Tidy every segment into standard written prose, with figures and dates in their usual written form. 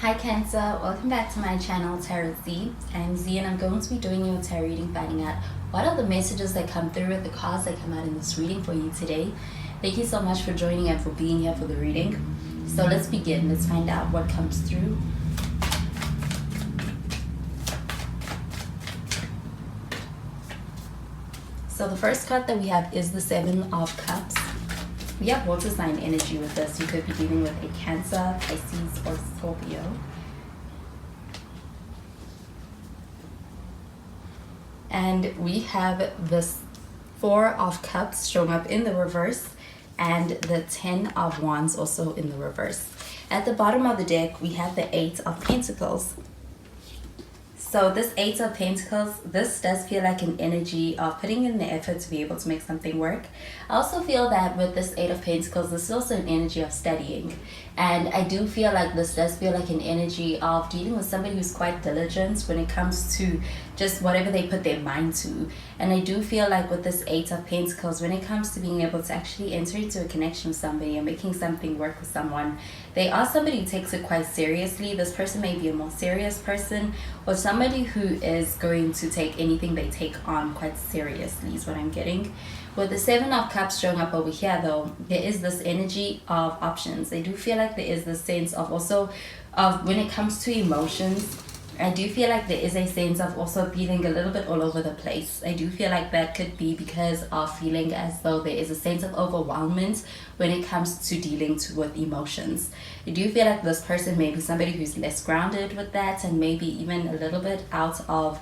Hi Cancer, welcome back to my channel Tarot Z. I'm Z and I'm going to be doing your tarot reading, finding out what are the messages that come through with the cards that come out in this reading for you today. Thank you so much for joining and for being here for the reading. So let's begin. Let's find out what comes through. So the first card that we have is the Seven of Cups. We have water sign energy with this. You could be dealing with a Cancer, Pisces, or Scorpio. And we have this Four of Cups showing up in the reverse and the Ten of Wands also in the reverse. At the bottom of the deck, we have the Eight of Pentacles. So this Eight of Pentacles, this does feel like an energy of putting in the effort to be able to make something work. I also feel that with this Eight of Pentacles, this is also an energy of studying. And I do feel like this does feel like an energy of dealing with somebody who's quite diligent when it comes to just whatever they put their mind to. And I do feel like with this Eight of Pentacles, when it comes to being able to actually enter into a connection with somebody and making something work with someone, they are somebody who takes it quite seriously. This person may be a more serious person, or somebody who is going to take anything they take on quite seriously is what I'm getting. With the Seven of Cups showing up over here though, there is this energy of options. I do feel like there is this sense of also of when it comes to emotions, I do feel like there is a sense of also feeling a little bit all over the place. I do feel like that could be because of feeling as though there is a sense of overwhelmment when it comes to dealing with emotions. I do feel like this person may be somebody who's less grounded with that, and maybe even a little bit out of,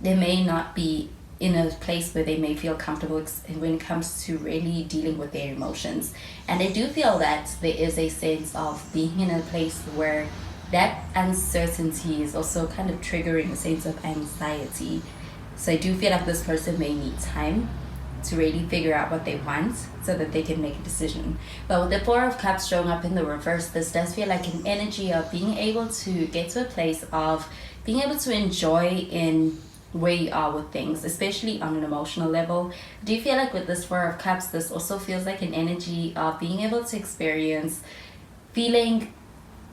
they may not be in a place where they may feel comfortable when it comes to really dealing with their emotions. And I do feel that there is a sense of being in a place where that uncertainty is also kind of triggering a sense of anxiety. So I do feel like this person may need time to really figure out what they want so that they can make a decision. But with the Four of Cups showing up in the reverse, this does feel like an energy of being able to get to a place of being able to enjoy in where you are with things, especially on an emotional level. I do feel like with this Four of Cups, this also feels like an energy of being able to experience feeling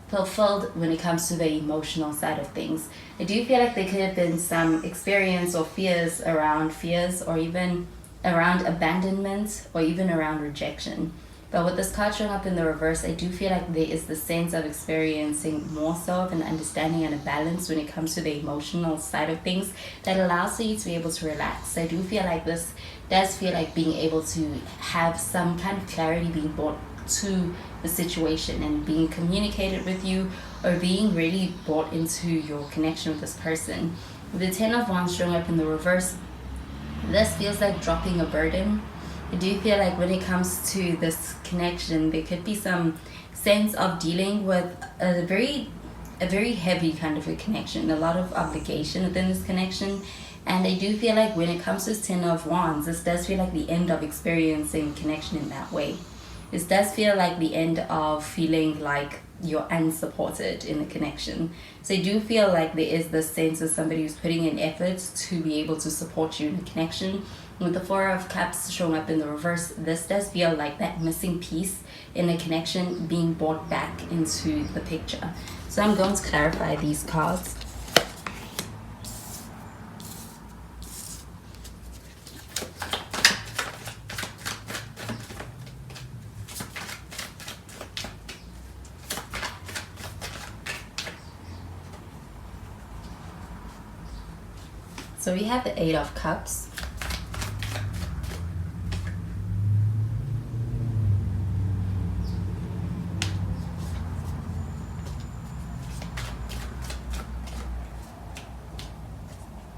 fulfilled when it comes to the emotional side of things. I do feel like there could have been some experience or fears, or even around abandonment, or even around rejection. But with this card showing up in the reverse, I do feel like there is the sense of experiencing more so of an understanding and a balance when it comes to the emotional side of things that allows you to be able to relax. I do feel like this does feel like being able to have some kind of clarity being brought to the situation and being communicated with you, or being really brought into your connection with this person. With the Ten of Wands showing up in the reverse, this feels like dropping a burden. I do feel like when it comes to this connection, there could be some sense of dealing with a very heavy kind of a connection, a lot of obligation within this connection. And I do feel like when it comes to Ten of Wands, this does feel like the end of experiencing connection in that way. This does feel like the end of feeling like you're unsupported in the connection. So I do feel like there is this sense of somebody who's putting in effort to be able to support you in the connection. With the Four of Cups showing up in the reverse, this does feel like that missing piece in the connection being brought back into the picture. So I'm going to clarify these cards. So we have the Eight of Cups.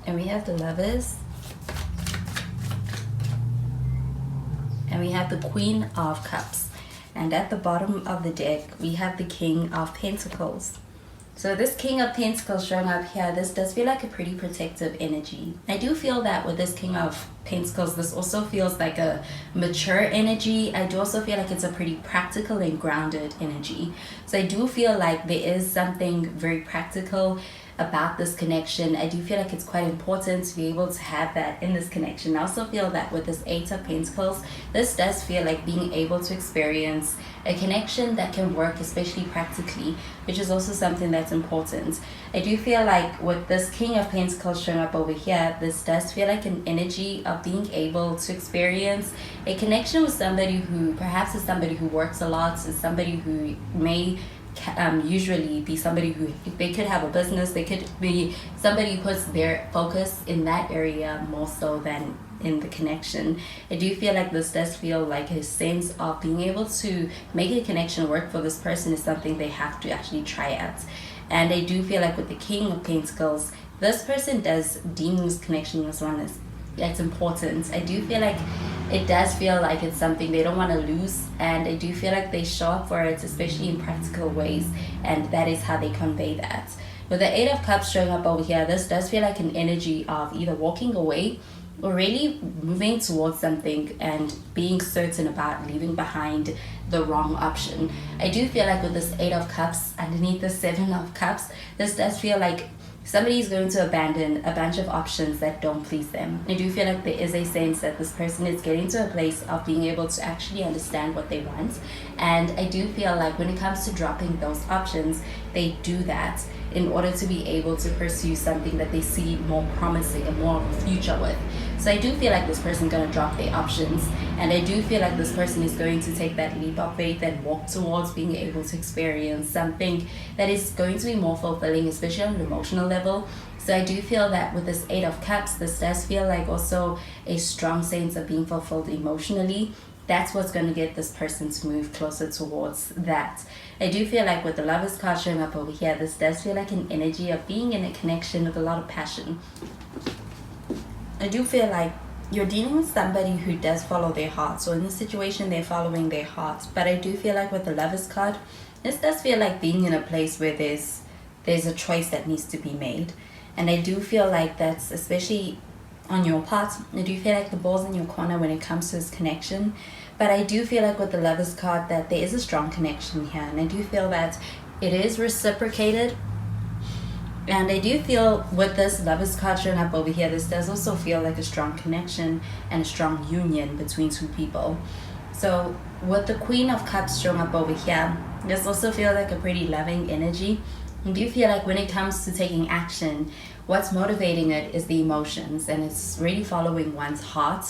And we have the Lovers. And we have the Queen of Cups. And at the bottom of the deck, we have the King of Pentacles. So this King of Pentacles showing up here, this does feel like a pretty protective energy. I do feel that with this King of Pentacles, this also feels like a mature energy. I do also feel like it's a pretty practical and grounded energy. So I do feel like there is something very practical about this connection. I do feel like it's quite important to be able to have that in this connection. I also feel that with this Eight of Pentacles, this does feel like being able to experience a connection that can work, especially practically, which is also something that's important. I do feel like with this King of Pentacles showing up over here, this does feel like an energy of being able to experience a connection with somebody who perhaps is somebody who works a lot, is somebody who may usually be somebody who, they could have a business, they could be somebody who puts their focus in that area more so than in the connection. I do feel like this does feel like a sense of being able to make a connection work for this person is something they have to actually try out. And I do feel like with the King of Pentacles, this person does deem this connection as one that's important. I do feel like it does feel like it's something they don't want to lose, and I do feel like they show up for it, especially in practical ways, and that is how they convey that. With the Eight of Cups showing up over here, this does feel like an energy of either walking away or really moving towards something and being certain about leaving behind the wrong option. I do feel like with this Eight of Cups underneath the Seven of Cups, this does feel like somebody is going to abandon a bunch of options that don't please them. I do feel like there is a sense that this person is getting to a place of being able to actually understand what they want. And I do feel like when it comes to dropping those options, they do that in order to be able to pursue something that they see more promising and more of a future with. So I do feel like this person is going to drop their options, and I do feel like this person is going to take that leap of faith and walk towards being able to experience something that is going to be more fulfilling, especially on an emotional level. So I do feel that with this Eight of Cups, this does feel like also a strong sense of being fulfilled emotionally. That's what's going to get this person to move closer towards that. I do feel like with the Lovers card showing up over here, this does feel like an energy of being in a connection with a lot of passion. I do feel like you're dealing with somebody who does follow their heart. So in this situation, they're following their heart. But I do feel like with the Lovers card, this does feel like being in a place where there's a choice that needs to be made. And I do feel like that's especially on your part. I do feel like the ball's in your corner when it comes to this connection. But I do feel like with the Lovers card that there is a strong connection here. And I do feel that it is reciprocated. And I do feel with this Lovers card showing up over here, this does also feel like a strong connection and a strong union between two people. So with the Queen of Cups showing up over here, this also feels like a pretty loving energy. I do feel like when it comes to taking action, what's motivating it is the emotions, and it's really following one's heart.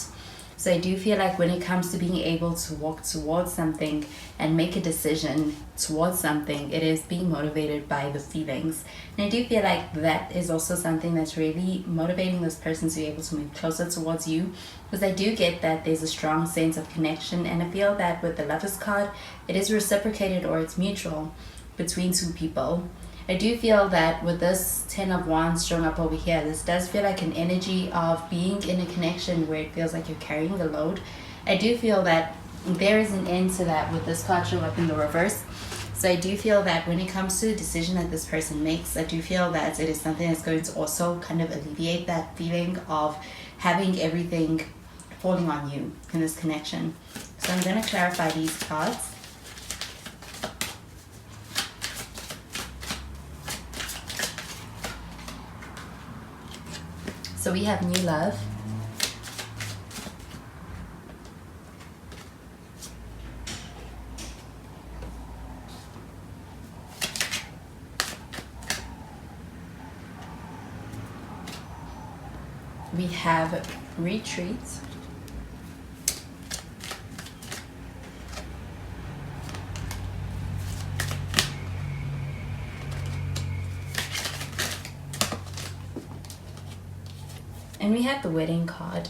So I do feel like when it comes to being able to walk towards something and make a decision towards something, it is being motivated by the feelings. And I do feel like that is also something that's really motivating this person to be able to move closer towards you, because I do get that there's a strong sense of connection, and I feel that with the Lovers card, it is reciprocated or it's mutual between two people. I do feel that with this Ten of Wands showing up over here, this does feel like an energy of being in a connection where it feels like you're carrying the load. I do feel that there is an end to that with this card showing up in the reverse. So I do feel that when it comes to a decision that this person makes, I do feel that it is something that's going to also kind of alleviate that feeling of having everything falling on you in this connection. So I'm going to clarify these cards. So we have new love. We have retreat. And we have the wedding card.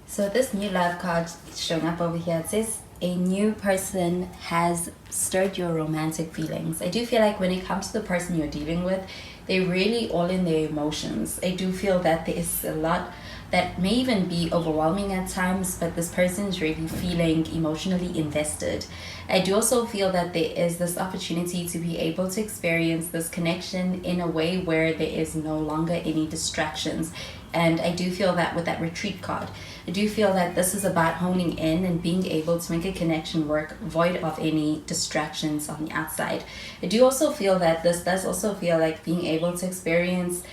So this new love card showing up over here, it says a new person has stirred your romantic feelings. I do feel like when it comes to the person you're dealing with, they're really all in their emotions. I do feel that there is a lot that may even be overwhelming at times, but this person is really feeling emotionally invested. I do also feel that there is this opportunity to be able to experience this connection in a way where there is no longer any distractions. And I do feel that with that retreat card, I do feel that this is about honing in and being able to make a connection work void of any distractions on the outside. I do also feel that this does also feel like being able to experience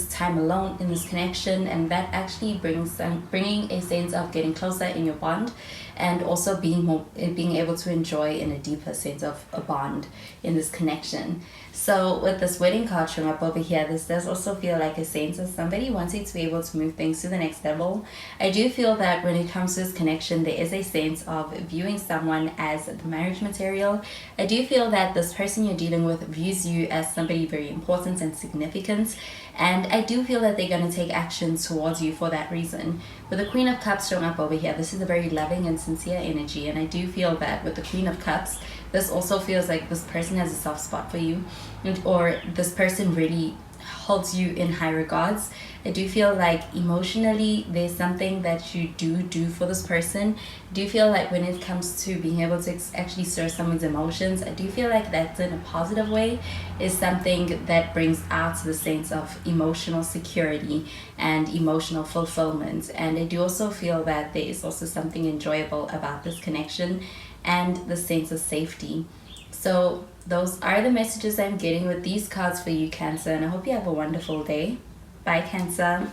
time alone in this connection, and that actually bringing a sense of getting closer in your bond, and also being able to enjoy in a deeper sense of a bond in this connection. So with this wedding card showing up over here, this does also feel like a sense of somebody wanting to be able to move things to the next level. I do feel that when it comes to this connection, there is a sense of viewing someone as the marriage material. I do feel that this person you're dealing with views you as somebody very important and significant, and I do feel that they're going to take action towards you for that reason. With the Queen of Cups showing up over here, this is a very loving and sincere energy, and I do feel that with the Queen of Cups, this also feels like this person has a soft spot for you, or this person really holds you in high regards. I do feel like emotionally there's something that you do for this person. I do feel like when it comes to being able to actually stir someone's emotions, I do feel like that's in a positive way, is something that brings out the sense of emotional security and emotional fulfillment. And I do also feel that there is also something enjoyable about this connection and the sense of safety. So those are the messages I'm getting with these cards for you, Cancer, and I hope you have a wonderful day. Bye, Cancer.